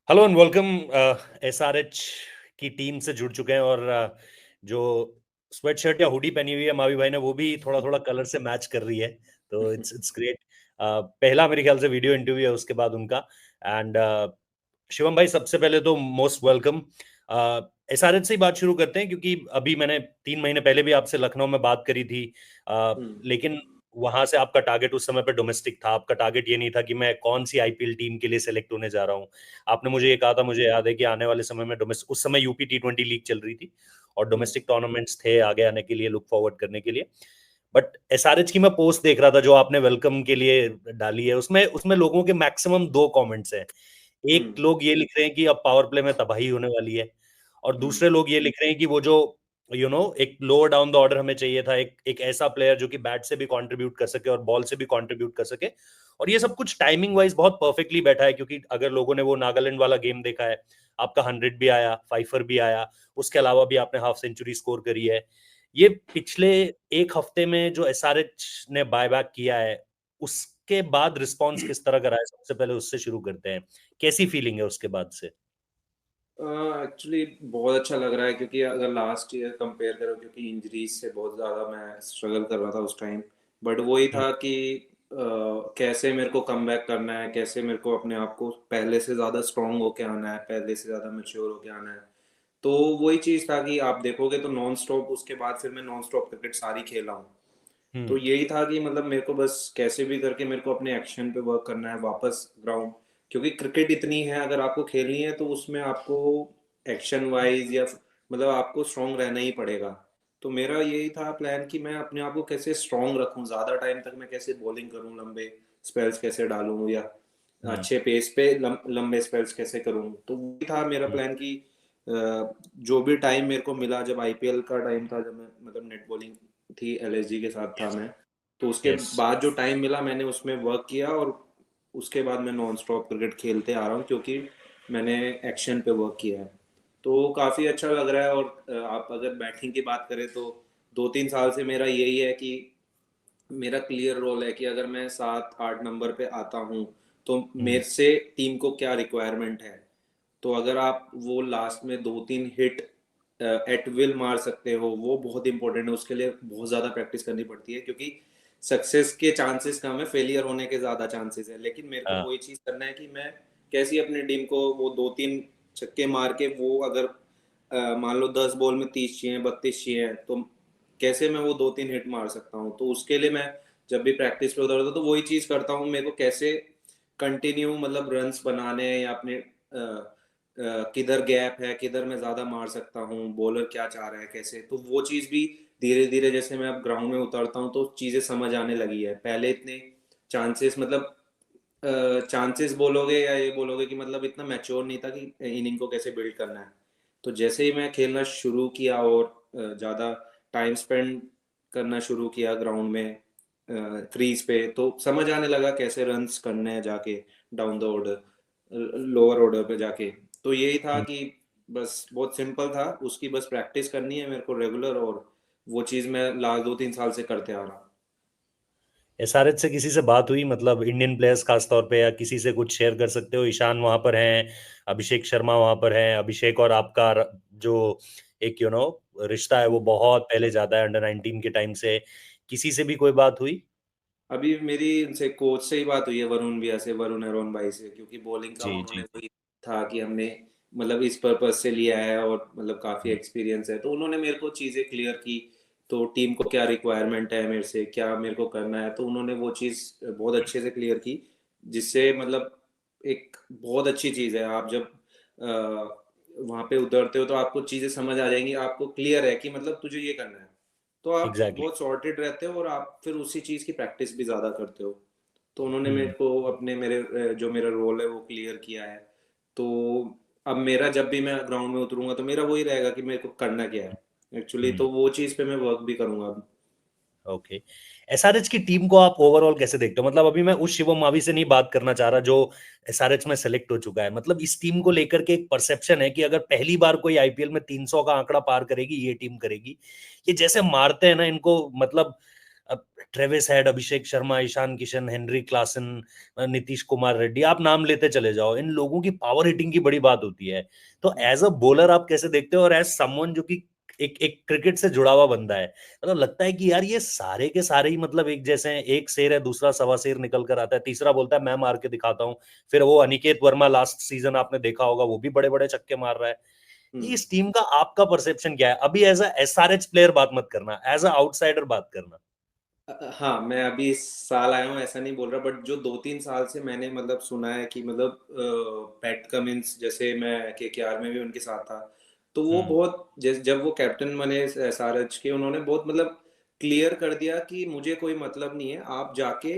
Hello and welcome. SRH की team से जुड़ चुके हैं और जो स्वेट शर्ट या हुडी पहनी हुई है मावी भाई ने, वो भी थोड़ा थोड़ा कलर से मैच कर रही है। तो इट्स ग्रेट। पहला मेरे ख्याल से वीडियो इंटरव्यू है उसके बाद उनका। एंड शिवम भाई, सबसे पहले तो मोस्ट वेलकम। एसआरएच से ही बात शुरू करते हैं, क्योंकि अभी मैंने 3 महीने पहले भी आपसे लखनऊ में बात करी थी। लेकिन वहां से आपका टारगेट उस समय पे डोमेस्टिक था। आपका टारगेट ये नहीं था कि मैं कौन सी आईपीएल टीम के लिए सेलेक्ट होने जा रहा हूँ। आपने मुझे ये कहा था, मुझे याद है, कि आने वाले समय में डोमेस्टिक, उस समय यूपी T20 लीग चल रही थी और डोमेस्टिक टूर्नामेंट्स थे आगे आने के लिए, लुक फॉरवर्ड करने के लिए। बट एसआरएच की मैं पोस्ट देख रहा था जो आपने वेलकम के लिए डाली है, उसमें उसमें लोगों के मैक्सिमम 2 कमेंट्स हैं। एक लोग ये लिख रहे हैं कि अब पावर प्ले में तबाही होने वाली है, और दूसरे लोग ये लिख रहे हैं कि वो जो एक लोअर डाउन द ऑर्डर हमें चाहिए था, एक ऐसा प्लेयर जो कि बैट से भी कंट्रीब्यूट कर सके और बॉल से भी कंट्रीब्यूट कर सके। और ये सब कुछ टाइमिंग वाइज बहुत परफेक्टली बैठा है, क्योंकि अगर लोगों ने वो नागालैंड वाला गेम देखा है, आपका 100 भी आया, फाइफर भी आया, उसके अलावा भी आपने हाफ सेंचुरी स्कोर करी है। ये पिछले एक हफ्ते में जो एसआरएच ने बायबैक किया है, उसके बाद रिस्पॉन्स किस तरह का रहा है? सबसे पहले उससे शुरू करते हैं। कैसी फीलिंग है उसके बाद से? एक्चुअली बहुत अच्छा लग रहा है, क्योंकि अगर लास्ट ईयर कंपेयर करो, क्योंकि इंजरीज से बहुत ज़्यादा मैं स्ट्रगल कर रहा था उस टाइम। बट वही हम्म। था कि कैसे मेरे को कम बैक करना है, कैसे मेरे को अपने आप को पहले से ज़्यादा स्ट्रांग होके आना है, पहले से ज़्यादा मैच्योर होके आना है। तो वही चीज़ था कि आप देखोगे तो नॉन स्टॉप, उसके बाद फिर मैं नॉन स्टॉप क्रिकेट सारी खेला हूँ। तो हम्म। यही था कि मतलब मेरे को बस कैसे भी करके मेरे को अपने एक्शन पे वर्क करना है वापस ग्राउंड। क्योंकि क्रिकेट इतनी है, अगर आपको खेलनी है तो उसमें आपको एक्शन वाइज या मतलब आपको स्ट्रांग रहना ही पड़ेगा। तो मेरा यही था प्लान कि मैं अपने आप को कैसे स्ट्रांग रखूं, ज़्यादा टाइम तक मैं कैसे बॉलिंग करूं, लंबे स्पेल्स कैसे डालूं, या हम्म। अच्छे पेस पे लंबे स्पेल्स कैसे करूं। तो वही था मेरा हम्म। प्लान कि जो भी टाइम मेरे को मिला, जब आईपीएल का टाइम था, जब मैं मतलब नेट बॉलिंग थी, एलएसजी के साथ था मैं, तो उसके यस। बाद जो टाइम मिला मैंने उसमें वर्क किया, और उसके बाद मैं नॉन स्टॉप क्रिकेट खेलते आ रहा हूँ, क्योंकि मैंने एक्शन पे वर्क किया है। तो काफ़ी अच्छा लग रहा है। और आप अगर बैटिंग की बात करें तो 2-3 साल से मेरा यही है कि मेरा क्लियर रोल है कि अगर मैं 7-8 नंबर पे आता हूँ तो हम्म। मेरे से टीम को क्या रिक्वायरमेंट है। तो अगर आप वो लास्ट में 2-3 हिट एट विल मार सकते हो, वो बहुत इंपॉर्टेंट है। उसके लिए बहुत ज़्यादा प्रैक्टिस करनी पड़ती है, क्योंकि सक्सेस के चांसेस कम है, फेलियर होने के ज़्यादा चांसेस है। लेकिन मेरे को हाँ। वही चीज़ करना है कि मैं कैसे अपनी टीम को वो 2-3 छक्के मार के, वो अगर मान लो 10 बॉल में 30 चाहिए, 32 चाहिए, तो कैसे मैं वो 2-3 हिट मार सकता हूँ। तो उसके लिए मैं जब भी प्रैक्टिस पे उतरता हूँ तो वही चीज़ करता हूँ, मेरे को कैसे कंटिन्यू मतलब रन्स बनाने हैं, या अपने किधर गैप है, किधर मैं ज़्यादा मार सकता हूँ, बॉलर क्या चाह रहा है, कैसे। तो वो चीज़ भी धीरे धीरे जैसे मैं अब ग्राउंड में उतरता हूँ तो चीज़ें समझ आने लगी है। पहले इतने चांसेस मतलब चांसेस बोलोगे या ये बोलोगे कि मतलब इतना मैच्योर नहीं था कि इनिंग को कैसे बिल्ड करना है। तो जैसे ही मैं खेलना शुरू किया और ज़्यादा टाइम स्पेंड करना शुरू किया ग्राउंड में, क्रीज पे, तो समझ आने लगा कैसे रन्स करने हैं जाके down the order, lower order पे जाके। तो यही था हम्म। कि बस बहुत सिंपल था, उसकी बस प्रैक्टिस करनी है मेरे को रेगुलर, और वो चीज़ मैं लास्ट 2-3 साल से करते आ रहा हूँ। एसआरएच से किसी से बात हुई, मतलब इंडियन प्लेयर्स खास तौर पे, या किसी से कुछ शेयर कर सकते हो? ईशान वहां पर हैं, अभिषेक शर्मा वहां पर हैं। अभिषेक और आपका जो एक रिश्ता है, वो बहुत पहले ज्यादा है, अंडर 19 के टाइम से। किसी से भी कोई बात हुई? अभी मेरी उनसे कोच से ही बात हुई है, वरुण भैया से, वरुण अरोन भाई से, क्योंकि बॉलिंग का जी उन्होंने जी। वही था कि हमने मतलब इस पर्पज से लिया है, और मतलब काफ़ी हम्म। एक्सपीरियंस है, तो उन्होंने मेरे को चीज़ें क्लियर की। तो टीम को क्या रिक्वायरमेंट है मेरे से, क्या मेरे को करना है, तो उन्होंने वो चीज़ बहुत अच्छे से क्लियर की। जिससे मतलब एक बहुत अच्छी चीज़ है, आप जब वहाँ पे उतरते हो तो आपको चीज़ें समझ आ जाएंगी, आपको क्लियर है कि मतलब तुझे ये करना है। तो आप एग्जैक्टली। बहुत सॉर्टेड रहते हो, और आप फिर उसी चीज़ की प्रैक्टिस भी ज़्यादा करते हो। तो उन्होंने मेरे हम्म। को अपने मेरे जो मेरा रोल है वो क्लियर किया है। तो अब मेरा जब भी मैं ग्राउंड में उतरूंगा तो मेरा वही रहेगा कि मेरे को करना क्या है एक्चुअली। हम्म। तो वो चीज़ पे मैं वर्क भी करूंगा अब। ओके। एसआरएच की टीम को आप ओवरऑल कैसे देखते हो? मतलब अभी मैं उस शिवम मावी से नहीं बात करना चाह रहा जो एसआरएच में सेलेक्ट हो चुका है। मतलब इस टीम को लेकर के एक परसेप्शन है कि अगर पहली बार कोई आईपीएल में 300 का आंकड़ा पार करेगी, ये टीम करेगी। ये जैसे मारते हैं ना इनको, मतलब अब Travis head, Abhishek Sharma, Ishan Kishan, Henry Klaasen, Nitish Kumar Reddy, आप नाम लेते चले जाओ, इन लोगों की पावर हिटिंग की बड़ी बात होती है। तो एज अ बॉलर आप कैसे देखते हो, और एज समवन जो कि एक एक क्रिकेट से जुड़ा हुआ बंदा है, मतलब लगता है कि यार ये सारे के सारे ही मतलब एक जैसे हैं, एक शेर है दूसरा सवा शेर निकल कर आता है, तीसरा बोलता है मैं मार के दिखाता हूँ। फिर वो अनिकेत वर्मा लास्ट सीजन आपने देखा होगा, वो भी बड़े बड़े छक्के मार रहा है। इस टीम का आपका परसेप्शन क्या है अभी, एज अ एसआरएच प्लेयर बात मत करना, एज अ आउटसाइडर बात करना। हाँ, मैं अभी इस साल आया हूँ ऐसा नहीं बोल रहा, बट जो 2-3 साल से मैंने मतलब सुना है कि मतलब पैट कमिंस, जैसे मैं केकेआर में भी उनके साथ था, तो वो हम्म। बहुत जब वो कैप्टन बने एसआरएच के, उन्होंने बहुत मतलब क्लियर कर दिया कि मुझे कोई मतलब नहीं है, आप जाके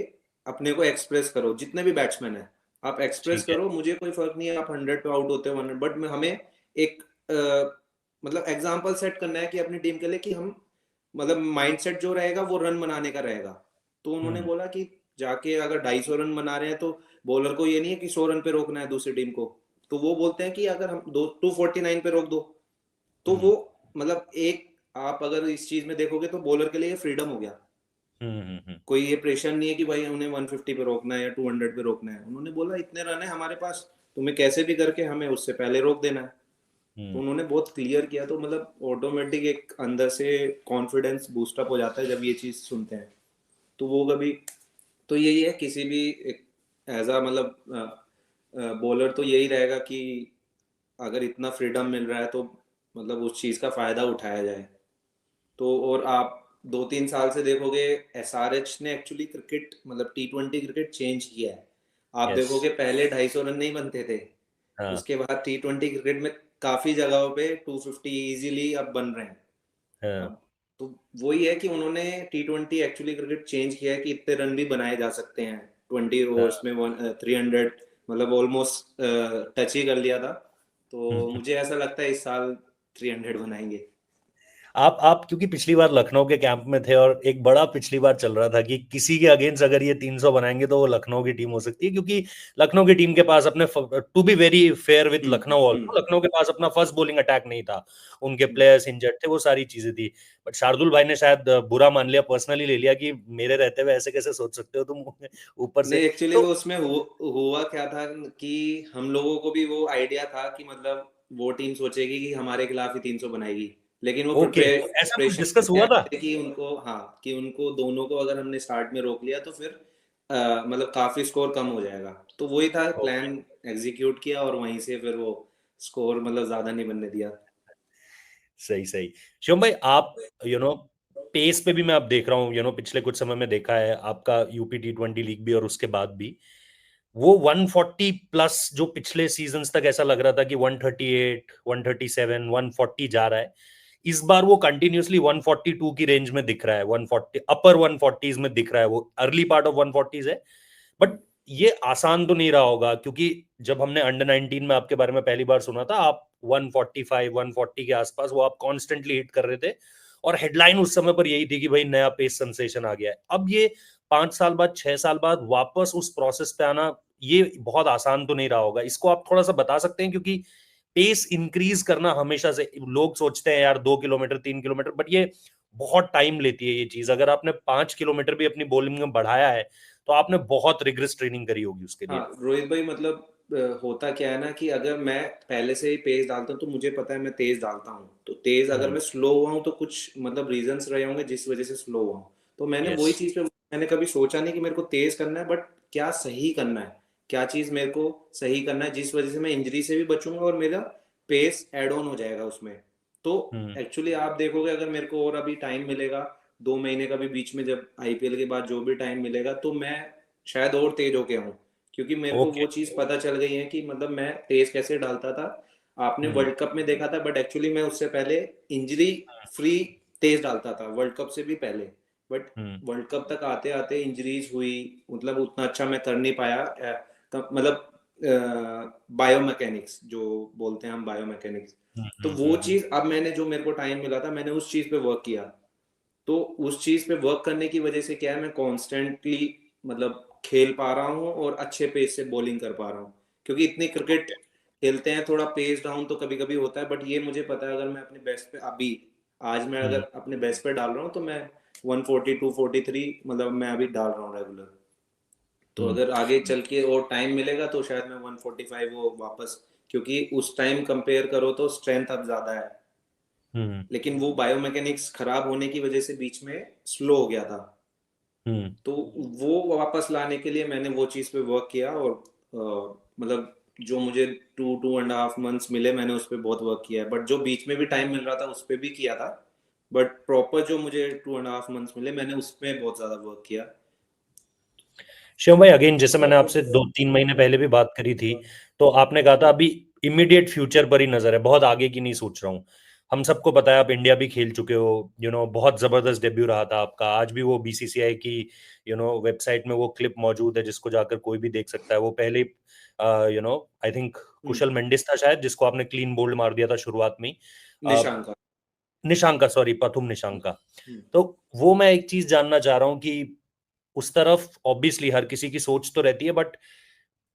अपने को एक्सप्रेस करो, जितने भी बैट्समैन है आप एक्सप्रेस ठीक है। करो, मुझे कोई फर्क नहीं है आप 100 पे आउट होते हो 100, बट हमें एक मतलब एग्जाम्पल सेट करना है कि अपनी टीम के लिए कि हम मतलब माइंडसेट जो रहेगा वो रन बनाने का रहेगा। तो उन्होंने हम्म। बोला कि जाके अगर 250 रन बना रहे हैं तो बॉलर को ये नहीं है कि 100 रन पे रोकना है दूसरी टीम को, तो वो बोलते हैं कि अगर हम 249 पे रोक दो, तो हम्म। वो मतलब एक, आप अगर इस चीज में देखोगे तो बॉलर के लिए फ्रीडम हो गया, हम्म। कोई ये प्रेशर नहीं है कि भाई उन्हें 150 पे रोकना है या 200 पे रोकना है, उन्होंने बोला इतने रन है हमारे पास, तुम्हें कैसे भी करके हमें उससे पहले रोक देना है। तो हम्म। उन्होंने बहुत क्लियर किया, तो मतलब ऑटोमेटिक एक अंदर से कॉन्फिडेंस बूस्टअप हो जाता है जब ये चीज़ सुनते हैं। तो वो कभी, तो यही है किसी भी एक एज अ मतलब बॉलर तो यही रहेगा कि अगर इतना फ्रीडम मिल रहा है तो मतलब उस चीज़ का फ़ायदा उठाया जाए। तो और आप 2-3 साल से देखोगे एसआरएच ने एक्चुअली क्रिकेट मतलब टी20 क्रिकेट चेंज किया है। आप यस। देखोगे पहले 250 रन नहीं बनते थे, हाँ। उसके बाद टी20 क्रिकेट में काफ़ी जगहों पे 250 इजीली अब बन रहे हैं। हाँ। अब तो वही है कि उन्होंने टी20 एक्चुअली क्रिकेट चेंज किया है कि इतने रन भी बनाए जा सकते हैं 20 ओवर्स हाँ। में 300, मतलब ऑलमोस्ट टच ही कर लिया था। तो हम्म। मुझे ऐसा लगता है इस साल 300 बनाएंगे। आप क्योंकि पिछली बार लखनऊ के कैंप में थे, और एक बड़ा पिछली बार चल रहा था कि किसी के अगेंस्ट अगर ये 300 बनाएंगे तो वो लखनऊ की टीम हो सकती है, क्योंकि लखनऊ की टीम के पास अपने, to be very fair with Lucknow hmm. Also, Lucknow के पास अपना फर्स्ट बॉलिंग अटैक नहीं था, उनके प्लेयर्स इंजर्ड थे, वो सारी चीजें थी। बट शार्दुल भाई ने शायद बुरा मान लिया, पर्सनली ले लिया कि मेरे रहते हुए ऐसे कैसे सोच सकते हो तुम ऊपर से। नहीं, एक्चुअली तो वो उसमें हुआ क्या था कि हम लोगों को भी वो आइडिया था कि मतलब वो टीम सोचेगी कि हमारे खिलाफ ही 300 बनाएगी, लेकिन वो ओके, तो ऐसा कुछ प्रिपरेशन डिस्कस में हुआ था। आए थे कि उनको, हाँ, कि उनको दोनों को अगर हमने स्टार्ट में रोक लिया तो फिर मतलब काफी स्कोर कम हो जाएगा, तो वही था ओके। प्लान, एग्जीक्यूट किया और वहीं से फिर वो स्कोर मतलब ज्यादा नहीं बनने दिया। सही सही। शिवम भाई, आप पेस पे भी मैं अब देख रहा हूँ, पिछले कुछ समय में देखा है आपका यूपी T20 लीग भी और उसके बाद भी वो 140 प्लस, जो पिछले सीजन्स तक ऐसा लग रहा था कि 138, 137, 140 जा रहा है, इस बार वो कंटिन्यूअसली 142 की रेंज में दिख रहा है, 140 अपर 140s में दिख रहा है, वो अर्ली पार्ट ऑफ 140s है। बट ये आसान तो नहीं रहा होगा, क्योंकि जब हमने अंडर 19 में आपके बारे में पहली बार सुना था, आप 145 140 के आसपास वो आप कॉन्स्टेंटली हिट कर रहे थे, और हेडलाइन उस समय पर यही थी कि भाई नया पेस सेंसेशन आ गया है। अब ये 5 साल बाद 6 साल बाद वापस उस प्रोसेस पे आना, ये बहुत आसान तो नहीं रहा होगा, इसको आप थोड़ा सा बता सकते हैं, क्योंकि पेस इंक्रीज करना हमेशा से लोग सोचते हैं यार 2 किलोमीटर 3 किलोमीटर, बट ये बहुत टाइम लेती है ये चीज। अगर आपने 5 किलोमीटर भी अपनी बॉलिंग में बढ़ाया है, तो आपने बहुत रिग्रेस ट्रेनिंग करी होगी उसके लिए। हाँ रोहित भाई, मतलब होता क्या है ना कि अगर मैं पहले से ही पेस डालता हूँ तो मुझे पता है मैं तेज डालता हूँ, तो तेज अगर हम्म। मैं स्लो हुआ हूँ तो कुछ मतलब रीजंस रहे होंगे जिस वजह से स्लो हुआ हूँ। तो मैंने यस। वही चीज पे, मैंने कभी सोचा नहीं कि मेरे को तेज करना है, बट क्या सही करना है, क्या चीज मेरे को सही करना है जिस वजह से मैं इंजरी से भी बचूंगा और मेरा पेस एड ऑन हो जाएगा उसमें। तो हम्म। एक्चुअली आप देखोगे अगर मेरे को और अभी टाइम मिलेगा, 2 महीने का भी बीच में, जब आईपीएल के बाद जो भी टाइम मिलेगा, तो मैं शायद और तेज होके आऊँ, क्योंकि मेरे को ओके। वो चीज़ पता चल गई है कि मतलब मैं तेज कैसे डालता था। आपने हम्म। वर्ल्ड कप में देखा था, बट एक्चुअली मैं उससे पहले इंजरी फ्री तेज डालता था, वर्ल्ड कप से भी पहले। But hmm. वर्ल्ड कप तक आते आते इंजरीज हुई, मतलब उतना अच्छा मैं कर नहीं पाया, मतलब बायोमैकेनिक्स जो बोलते हैं हम, बायोमैकेनिक्स। हम्म। तो वो चीज़ अब मैंने, जो मेरे को टाइम मिला था, मैंने उस चीज़ पे वर्क किया। तो उस चीज पे वर्क करने की वजह से क्या है, मैं कॉन्स्टेंटली मतलब खेल पा रहा हूँ और अच्छे पेस से बॉलिंग कर पा रहा हूँ, क्योंकि इतनी क्रिकेट खेलते हैं थोड़ा पेस डाउन तो कभी कभी होता है, बट ये मुझे पता है अगर मैं अपने बेस्ट पे अभी, आज मैं हम्म। अगर अपने बेस्ट पे डाल रहा हूँ तो मैं 140 243 मतलब मैं अभी डाल रहा हूँ रेगुलर। तो हम्म। अगर आगे चल के और टाइम मिलेगा तो शायद मैं 145 वो वापस, क्योंकि उस टाइम कंपेयर करो तो स्ट्रेंथ अब ज़्यादा है, हम्म। लेकिन वो बायोमैकेनिक्स खराब होने की वजह से बीच में स्लो हो गया था। हम्म। तो वो वापस लाने के लिए मैंने वो चीज़ पे वर्क किया, और मतलब जो मुझे 2.5 मंथ्स मिले मैंने उस पर बहुत वर्क किया है, बट जो बीच में भी टाइम मिल रहा था उस पर भी किया था, बट प्रॉपर जो मुझे 2.5 मंथ्स मिले मैंने उसमें बहुत ज़्यादा वर्क किया। शिवम भाई, अगेन जैसे मैंने आपसे 2-3 महीने पहले भी बात करी थी, तो आपने कहा था अभी इमीडिएट फ्यूचर पर ही नजर है, बहुत आगे की नहीं सोच रहा हूँ। हम सबको पता है आप इंडिया भी खेल चुके हो, बहुत जबरदस्त डेब्यू रहा था आपका। आज भी वो बीसीसीआई की वेबसाइट में वो क्लिप मौजूद है जिसको जाकर कोई भी देख सकता है। वो पहले आई थिंक हम्म। कुशल मेंडिस था शायद, जिसको आपने क्लीन बोल्ड मार दिया था शुरुआत में ही। अ, निशांका। निशांका, सॉरी, पथुम निशांका। हम्म। तो वो मैं एक चीज जानना चाह रहा हूँ कि उस तरफ ऑब्वियसली हर किसी की सोच तो रहती है, बट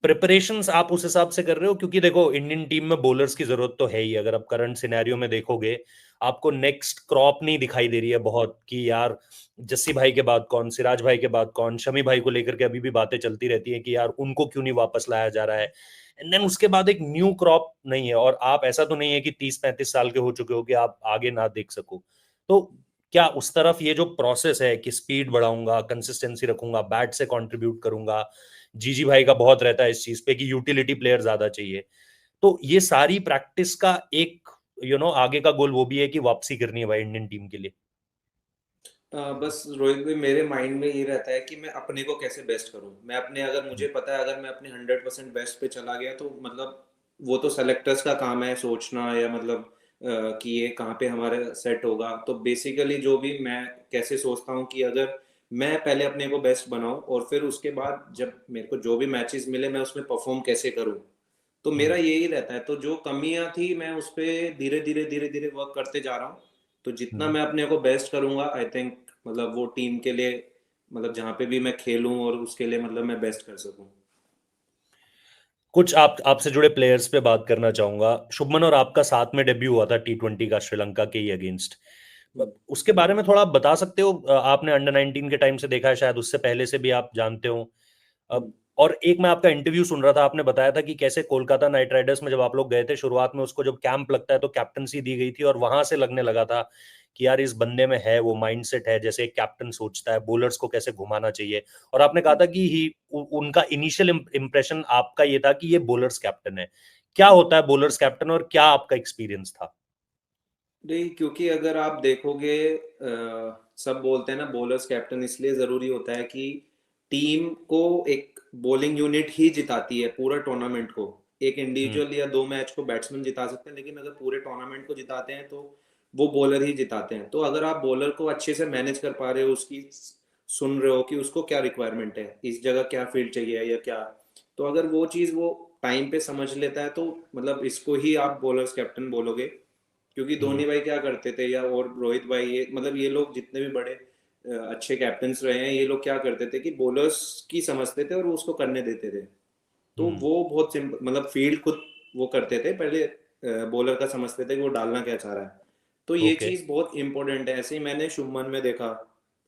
प्रिपरेशंस आप उस हिसाब से कर रहे हो? क्योंकि देखो, इंडियन टीम में बॉलर्स की जरूरत तो है ही। अगर आप करंट सिनेरियो में देखोगे, आपको नेक्स्ट क्रॉप नहीं दिखाई दे रही है बहुत कि यार जस्सी भाई के बाद कौन, सिराज भाई के बाद कौन। शमी भाई को लेकर के अभी भी बातें चलती रहती हैं कि यार उनको क्यों नहीं वापस लाया जा रहा है। एंड देन उसके बाद एक न्यू क्रॉप नहीं है, और आप ऐसा तो नहीं है कि 30-35 साल के हो चुके हो कि आप आगे ना देख सको। तो क्या उस तरफ ये जो प्रोसेस है कि स्पीड बढ़ाऊंगा, कंसिस्टेंसी रखूंगा, बैट से कंट्रीब्यूट करूंगा, जीजी भाई का बहुत रहता है इस चीज पे कि यूटिलिटी प्लेयर ज्यादा चाहिए, तो ये सारी प्रैक्टिस का एक आगे का गोल वो भी है कि वापसी करनी है भाई इंडियन टीम के लिए? बस रोहित भाई, मेरे माइंड में ये रहता है कि मैं अपने को कैसे बेस्ट करूं। मैं अपने, अगर मुझे पता है अगर मैं अपने 100% बेस्ट पे चला गया तो मतलब वो तो सेलेक्टर्स का काम है सोचना, या मतलब कि ये कहाँ पे हमारे सेट होगा। तो बेसिकली जो भी मैं कैसे सोचता हूँ कि अगर मैं पहले अपने को बेस्ट बनाऊं और फिर उसके बाद जब मेरे को जो भी मैचेस मिले मैं उसमें परफॉर्म कैसे करूं। तो मेरा हम्म। यही रहता है। तो जो कमियां थी मैं उस पर धीरे धीरे धीरे धीरे वर्क करते जा रहा हूँ। तो जितना हम्म। मैं अपने को बेस्ट करूंगा आई थिंक मतलब वो टीम के लिए, मतलब जहाँ पे भी मैं खेलूं और उसके लिए मतलब मैं बेस्ट कर सकूं। कुछ आपसे जुड़े प्लेयर्स पे बात करना चाहूंगा। शुभमन और आपका साथ में डेब्यू हुआ था T20 का, श्रीलंका के ही अगेंस्ट। हम्म। उसके बारे में थोड़ा आप बता सकते हो? आपने अंडर 19 के टाइम से देखा है, शायद उससे पहले से भी आप जानते हो। हम्म। और एक मैं आपका इंटरव्यू सुन रहा था, आपने बताया था कि कैसे कोलकाता नाइट राइडर्स में जब आप लोग गए थे शुरुआत में, उसको जब कैंप लगता है तो कैप्टनसी दी गई थी, और वहां से लगने लगा था कि यार इस बंदे में है वो माइंडसेट है, जैसे एक कैप्टन सोचता है बॉलर्स को कैसे घुमाना चाहिए। और आपने कहा था कि उनका इनिशियल इंप्रेशन आपका ये था कि ये बॉलर्स कैप्टन है। क्या होता है बॉलर्स कैप्टन, और क्या आपका एक्सपीरियंस था? नहीं, क्योंकि अगर आप देखोगे सब बोलते हैं ना बॉलर्स कैप्टन इसलिए जरूरी होता है कि टीम को एक बॉलिंग यूनिट ही जिताती है पूरा टूर्नामेंट को। एक हम्म। इंडिविजुअल या दो मैच को बैट्समैन जिता सकते हैं, लेकिन अगर पूरे टूर्नामेंट को जिताते हैं तो वो बॉलर ही जिताते हैं। तो अगर आप बॉलर को अच्छे से मैनेज कर पा रहे हो, उसकी सुन रहे हो कि उसको क्या रिक्वायरमेंट है, इस जगह क्या फील्ड चाहिए या क्या, तो अगर वो चीज़ वो टाइम पे समझ लेता है तो मतलब इसको ही आप बॉलर्स कैप्टन बोलोगे। क्योंकि हम्म। धोनी भाई क्या करते थे, या और रोहित भाई, ये मतलब ये लोग जितने भी बड़े अच्छे कैप्टन्स रहे हैं, ये लोग क्या करते थे कि बॉलर्स की समझते थे और वो उसको करने देते थे। तो हम्म। वो बहुत सिंपल, मतलब फील्ड खुद वो करते थे पहले, बॉलर का समझते थे कि वो डालना क्या चाह रहा है। तो ये ओके। चीज़ बहुत इंपॉर्टेंट है। ऐसे ही मैंने शुभमन में देखा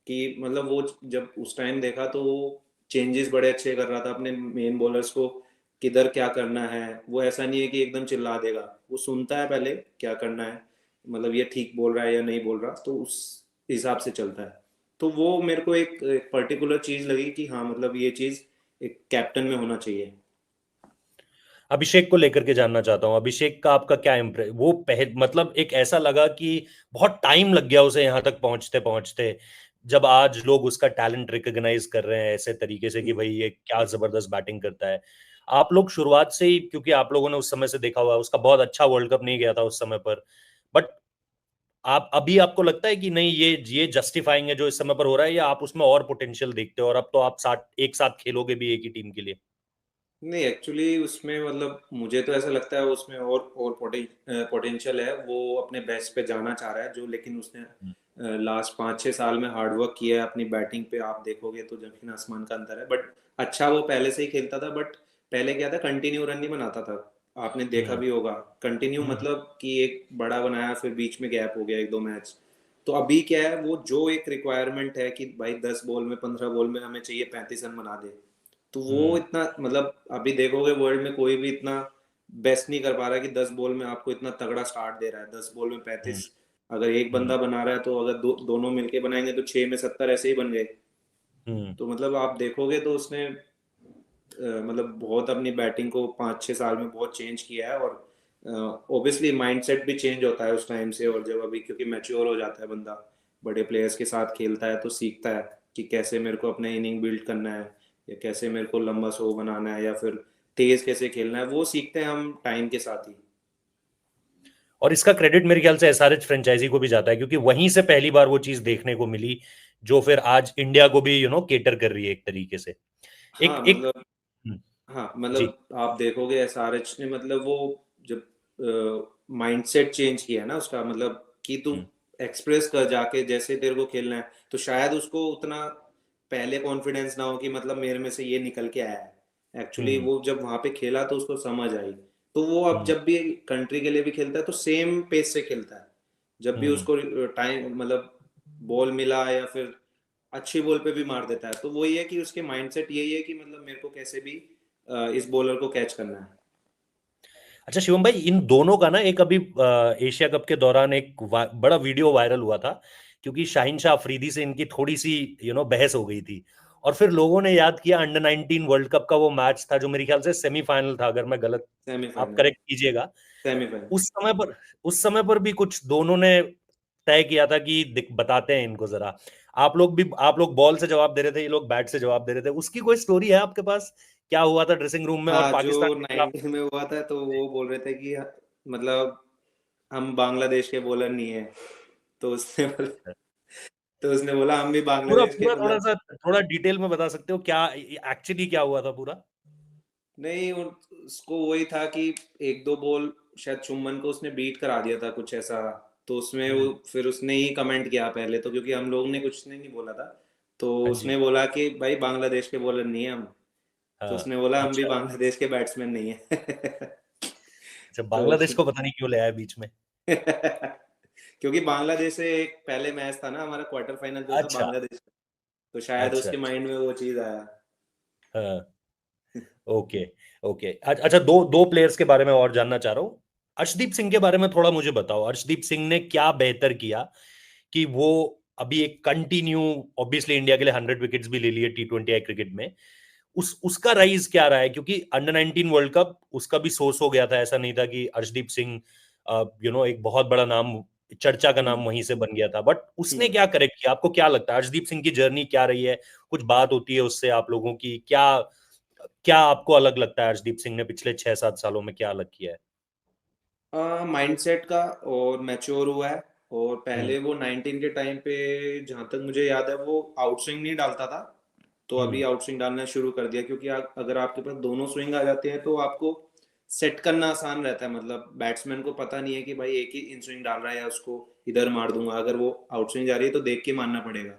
कि मतलब वो जब उस टाइम देखा तो वो चेंजेस बड़े अच्छे कर रहा था अपने मेन बॉलर्स को, किधर क्या करना है। वो ऐसा नहीं है कि एकदम चिल्ला देगा, वो सुनता है पहले क्या करना है, मतलब ये ठीक बोल रहा है या नहीं बोल रहा, तो उस हिसाब से चलता है। तो वो मेरे को एक पर्टिकुलर चीज़ लगी कि हाँ मतलब ये चीज़ एक कैप्टन में होना चाहिए। अभिषेक को लेकर के जानना चाहता हूँ, अभिषेक का आपका क्या वो मतलब एक ऐसा लगा कि बहुत टाइम लग गया उसे यहाँ तक पहुंचते पहुंचते, जब आज लोग उसका टैलेंट रिकॉग्नाइज कर रहे हैं ऐसे तरीके से कि भाई ये क्या जबरदस्त बैटिंग करता है। आप लोग शुरुआत से ही, क्योंकि आप लोगों ने उस समय से देखा हुआ है, उसका बहुत अच्छा वर्ल्ड कप नहीं गया था उस समय पर, बट आप अभी आपको लगता है कि नहीं ये जस्टिफाइंग है जो इस समय पर हो रहा है, या आप उसमें और पोटेंशियल देखते हो और अब तो आप साथ एक साथ खेलोगे भी एक ही टीम के लिए? नहीं, एक्चुअली उसमें मतलब मुझे तो ऐसा लगता है उसमें और पोटेंशियल है। वो अपने बेस्ट पे जाना चाह रहा है जो, लेकिन उसने लास्ट 5-6 साल में हार्ड वर्क किया है अपनी बैटिंग पे। आप देखोगे तो जमीन आसमान का अंतर है। बट अच्छा वो पहले से ही खेलता था, बट पहले क्या था, कंटिन्यू रन नहीं बनाता था। आपने देखा हम्म। भी होगा, कंटिन्यू हम्म। मतलब कि एक बड़ा बनाया फिर बीच में गैप हो गया 1-2 मैच। तो अभी क्या है, वो जो एक रिक्वायरमेंट है कि भाई 10 बॉल में 15 बॉल में हमें चाहिए 35 रन बना दे, तो वो इतना मतलब अभी देखोगे वर्ल्ड में कोई भी इतना बेस्ट नहीं कर पा रहा कि 10 बॉल में आपको इतना तगड़ा स्टार्ट दे रहा है। 10 बॉल में 35 अगर एक बंदा बना रहा है, तो अगर दोनों मिलके बनाएंगे तो 6 में 70 ऐसे ही बन गए। तो मतलब आप देखोगे तो उसने मतलब बहुत अपनी बैटिंग को 5-6 साल में बहुत चेंज किया है। और ऑब्वियसली माइंडसेट भी चेंज होता है उस टाइम से, और जब अभी क्योंकि मैच्योर हो जाता है बंदा, बड़े प्लेयर्स के साथ खेलता है तो सीखता है कि कैसे मेरे को अपने इनिंग बिल्ड करना है, या कैसे मेरे को लंबा शो बनाना है, या फिर तेज कैसे खेलना है, वो सीखते हैं हम टाइम के साथ ही। और इसका क्रेडिट मेरे ख्याल से एसआरएच फ्रेंचाइजी को भी जाता है, क्योंकि वहीं से पहली बार वो चीज देखने को मिली जो फिर आज इंडिया को भी केटर कर रही है एक तरीके से। एक हाँ एक मतलब हम्म, हाँ जी। मतलब आप देखोगे एसआरएच ने मतलब वो जब माइंडसेट चेंज किया ना उसका, मतलब कि तू हम्म, एक्सप्रेस कर जाके जैसे तेरे को खेलना है, तो शायद उसको उतना पहले कॉन्फिडेंस ना हो कि मतलब मेरे में से ये निकल के आया है। एक्चुअली हम्म, वो जब वहां पे खेला तो उसको समझ आई। तो वो अब हम्म, जब भी कंट्री के लिए भी खेलता है तो सेम पेस से खेलता है। जब भी हम्म। उसको टाइम मतलब बॉल मिला या फिर अच्छी बॉल पे भी मार देता है, तो वही है कि उसके माइंडसेट यही है कि मतलब मेरे को कैसे भी इस बॉलर को कैच करना है। अच्छा शिवम भाई, इन दोनों का ना एक अभी एशिया कप के दौरान एक बड़ा वीडियो वायरल हुआ था, क्योंकि शाहिन शाह अफरीदी से इनकी थोड़ी सी बहस हो गई थी। और फिर लोगों ने याद किया अंडर 19 वर्ल्ड कप का वो मैच था, जो मेरे ख्याल से सेमीफाइनल था, अगर मैं गलत, आप सेमीफाइनल। करेक्ट कीजिएगा। सेमीफाइनल। उस समय पर उस समय पर भी कुछ दोनों ने तय किया था कि बताते हैं इनको जरा। आप लोग बॉल से जवाब दे रहे थे, ये लोग बैट से जवाब दे रहे थे। उसकी कोई स्टोरी है आपके पास? क्या हुआ था ड्रेसिंग रूम में, और हाँ, जो पाकिस्तान के खिलाफ? 19 में हुआ था तो वो बोल रहे थे कि मतलब हम बांग्लादेश के बॉलर नहीं है। तो उसने बोला तो उसने बोला हम भी पूरा बांग्लादेश के पूरा थोड़ा मतलब। सा, थोड़ा डिटेल में बता सकते हो क्या एक्चुअली क्या हुआ था पूरा? नहीं, उसको वही था कि एक दो बॉल शायद चुम्बन को उसने बीट करा दिया था कुछ ऐसा। तो उसमें वो हम्म। फिर उसने ही कमेंट किया पहले तो, क्योंकि हम लोग ने कुछ नहीं बोला था। तो हाँ उसने जी। बोला कि भाई बांग्लादेश के बॉलर नहीं है हम। तो हाँ। उसने बोला हम भी अच्छा। बांग्लादेश के बैट्समैन नहीं है। अच्छा, तो बांग्लादेश को पता नहीं क्यों ले आया बीच में। क्योंकि बांग्लादेश से एक पहले मैच था ना हमारा, क्वार्टर फाइनल जो था अच्छा। बांग्लादेश का। तो शायद अच्छा। उसके अच्छा। माइंड में वो चीज आया। हाँ। ओके। ओके। अच्छा, दो दो प्लेयर्स के बारे में और जानना चाह रहा हूँ। अर्शदीप सिंह के बारे में थोड़ा मुझे बताओ। अर्शदीप सिंह ने क्या बेहतर किया कि वो अभी एक कंटिन्यू, ऑब्वियसली इंडिया के लिए 100 विकेट्स भी ले लिए T20 क्रिकेट में। उसका राइज क्या रहा है? क्योंकि अंडर 19 वर्ल्ड कप उसका भी सोर्स हो गया था, ऐसा नहीं था कि अर्शदीप सिंह एक बहुत बड़ा नाम, चर्चा का नाम हम्म। वहीं से बन गया था। बट उसने हम्म। क्या करेक्ट किया? आपको क्या लगता है अर्शदीप सिंह की जर्नी क्या रही है? कुछ बात होती है उससे आप लोगों की क्या? क्या आपको अलग लगता है अर्शदीप सिंह ने पिछले 6-7 सालों में क्या अलग किया है? माइंडसेट का और मैच्योर हुआ है। और हम्म। पहले वो 19 के टाइम पे जहां तक मुझे याद है वो आउटस्विंग नहीं डालता था। तो अभी हम्म। आउटस्विंग डालना शुरू कर दिया, क्योंकि अगर आपके पास दोनों स्विंग आ जाते हैं तो आपको सेट करना आसान रहता है। मतलब बैट्समैन को पता नहीं है कि भाई एक ही इन स्विंग डाल रहा है या उसको इधर मार दूंगा। अगर वो आउटस्विंग जा रही है तो देख के मारना पड़ेगा।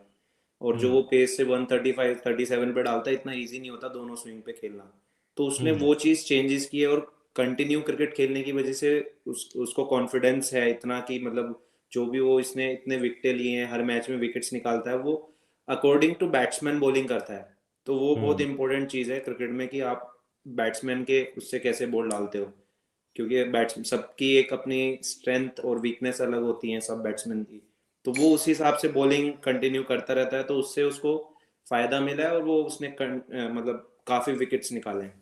और जो हम्म। वो पेस से 135 37 पे डालता है, इतना इजी नहीं होता दोनों स्विंग पे खेलना। तो उसने हम्म। वो चीज चेंजेस की है, और कंटिन्यू क्रिकेट खेलने की वजह से उसको कॉन्फिडेंस है इतना कि मतलब जो भी वो इसने इतने विकेटें लिए हैं, हर मैच में विकेट्स निकालता है वो अकॉर्डिंग टू बैट्समैन बॉलिंग करता है। तो वो बहुत हम्म। इंपॉर्टेंट चीज है क्रिकेट में कि आप बैट्समैन के उससे कैसे बॉल डालते हो। क्योंकि बैट्स सबकी एक अपनी स्ट्रेंथ और वीकनेस अलग होती है सब बैट्समैन की। तो वो उस हिसाब से बॉलिंग कंटिन्यू करता रहता है, तो उससे उसको फायदा मिला है, और वो उसने मतलब काफी विकेट्स निकाले हैं।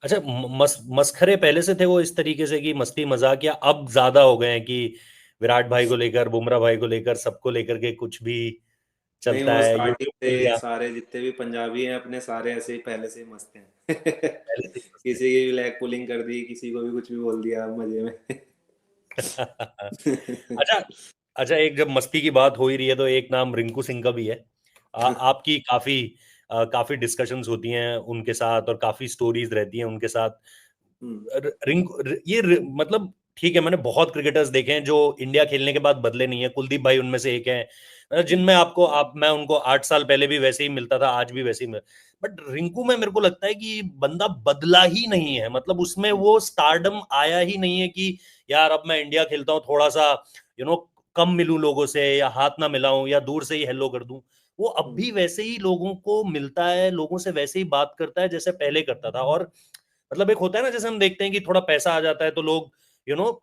अच्छा, मसखरे पहले से थे वो इस तरीके से कि मस्ती मजाक, या अब ज्यादा हो गए हैं कि विराट भाई को लेकर, बुमराह भाई को लेकर, सबको लेकर के कुछ भी नहीं, चलता वो है, स्टार्टिंग यूट्यूब खुल से गया? सारे जितने भी पंजाबी हैं अपने सारे ऐसे ही पहले से ही मस्त हैं। पहले से ही मस्त किसी की भी लेग पुलिंग कर दी, किसी को भी कुछ भी बोल दिया मजे में। है। अच्छा। अच्छा, एक जब मस्ती की बात हो ही रही है तो एक नाम रिंकू सिंह का भी है। आपकी काफी काफी डिस्कशंस होती हैं उनके साथ, और काफी स्टोरीज रहती हैं उनके साथ। हम्म। मतलब ठीक है, मैंने बहुत क्रिकेटर्स देखे हैं जो इंडिया खेलने के बाद बदले नहीं है। कुलदीप भाई उनमें से एक है, जिनमें आपको आप मैं उनको 8 साल पहले भी वैसे ही मिलता था, आज भी वैसे ही मिल। बट रिंकू में मेरे को लगता है कि बंदा बदला ही नहीं है। मतलब उसमें वो स्टारडम आया ही नहीं है कि यार अब मैं इंडिया खेलता हूँ थोड़ा सा, यू नो कम मिलूं लोगों से, या हाथ ना मिलाऊं, या दूर से ही हेलो कर दूं, वो अब भी वैसे ही लोगों को मिलता है, लोगों से वैसे ही बात करता है जैसे पहले करता था। और मतलब एक होता है ना, जैसे हम देखते हैं कि थोड़ा पैसा आ जाता है तो लोग यू you नो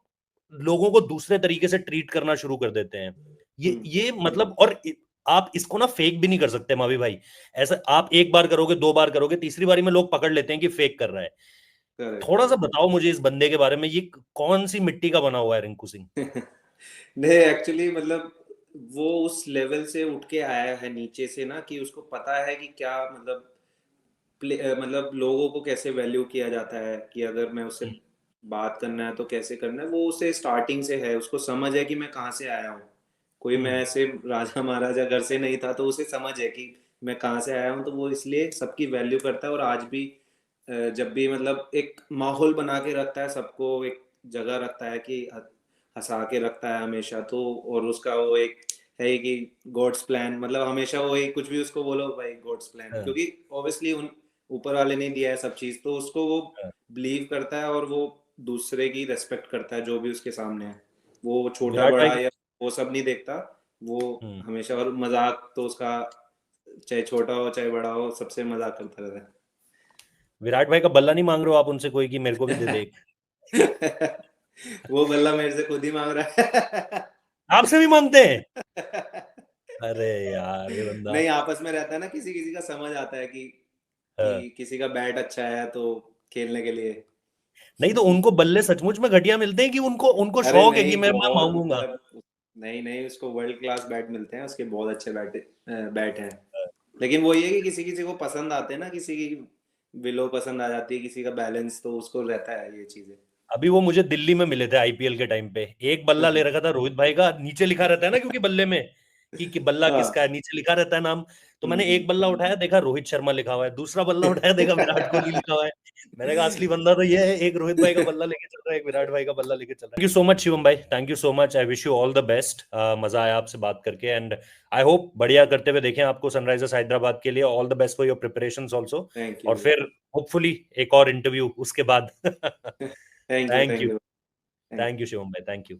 लोगों को दूसरे तरीके से ट्रीट करना शुरू कर देते हैं। ये मतलब, और आप इसको ना फेक भी नहीं कर सकते मावी भाई। ऐसा आप एक बार करोगे, दो बार करोगे, तीसरी बारी में लोग पकड़ लेते हैं कि फेक कर रहा है। करेक्ट। थोड़ा सा बताओ मुझे इस बंदे के बारे में, ये कौन सी मिट्टी का बना हुआ है रिंकू सिंह? नहीं एक्चुअली मतलब वो उस लेवल से उठ के आया है नीचे से ना, कि उसको पता है कि क्या मतलब मतलब लोगों को कैसे वैल्यू किया जाता है, कि अगर मैं उससे बात करना है तो कैसे करना है। वो उसे स्टार्टिंग से है, उसको समझ है कि मैं कहाँ से आया हूँ। कोई मैं हम्म। ऐसे राजा महाराजा घर से नहीं था, तो उसे समझ है कि मैं कहाँ से आया हूँ। तो वो इसलिए सबकी वैल्यू करता है, और आज भी जब भी मतलब एक माहौल बना के रखता है, सबको एक जगह रखता है कि हंसा के रखता है हमेशा। तो और उसका वो एक है कि गॉड्स प्लान, मतलब हमेशा वही, कुछ भी उसको बोलो भाई गॉड्स प्लान, हाँ, क्योंकि ऑब्वियसली उन ऊपर वाले ने दिया है सब चीज, तो उसको वो हाँ। बिलीव करता है, और वो दूसरे की रेस्पेक्ट करता है जो भी उसके सामने है। वो छोटा विराट बड़ा भाई। या वो सब नहीं देखता। वो हम्म। हमेशा, और मजाक तो उसका चाहे छोटा हो चाहे बड़ा हो, सबसे मजाक करता रहता विराट भाई का बल्ला नहीं मांग रहे हो आप उनसे कोई, कि मेरे को भी दे दे एक? है। वो बल्ला मेरे से खुद ही मांग रहा है। आपसे भी मांगते हैं? अरे यार, ये बंदा। नहीं, आपस में रहता है ना, किसी किसी का समझ आता है हाँ। कि किसी का बैट अच्छा है तो खेलने के लिए। नहीं तो उनको बल्ले सचमुच में घटिया मिलते हैं, कि उनको उनको अरे शौक है कि नहीं, मैं बहुत मांगूंगा? मतलब, नहीं नहीं, उसको वर्ल्ड क्लास बैट मिलते हैं, उसके बहुत अच्छे बैट हैं। लेकिन वो ये कि किसी किसी को पसंद आते हैं ना, किसी की विलो पसंद आ जाती है, किसी का बैलेंस, तो उसको रहता है ये चीजें। अभी वो मुझे दिल्ली में मिले थे आईपीएल के टाइम पे, एक बल्ला ले रखा था रोहित भाई का, नीचे लिखा रहता है ना, क्योंकि बल्ले में कि बल्ला किसका हाँ। है, नीचे लिखा रहता है नाम। तो मैंने हम्म। एक बल्ला उठाया, देखा रोहित शर्मा लिखा हुआ है, दूसरा बल्ला उठाया, देखा विराट कोहली लिखा हुआ है। मैंने कहा असली बंदा तो ये है, एक रोहित भाई का बल्ला लेके चल रहा है, एक विराट भाई का बल्ला लेके चल रहा है। Thank you so much Shivam भाई, thank you so much, I wish you all the best. मजा आया आपसे बात करके, एंड आई होप बढ़िया करते हुए देखें आपको सनराइजर्स हैदराबाद के लिए। All the best for your preparations also. Thank और यू। फिर होपफुली एक और इंटरव्यू उसके बाद। Thank you, thank thank you. You, thank thank you. You Shivam भाई, थैंक यू।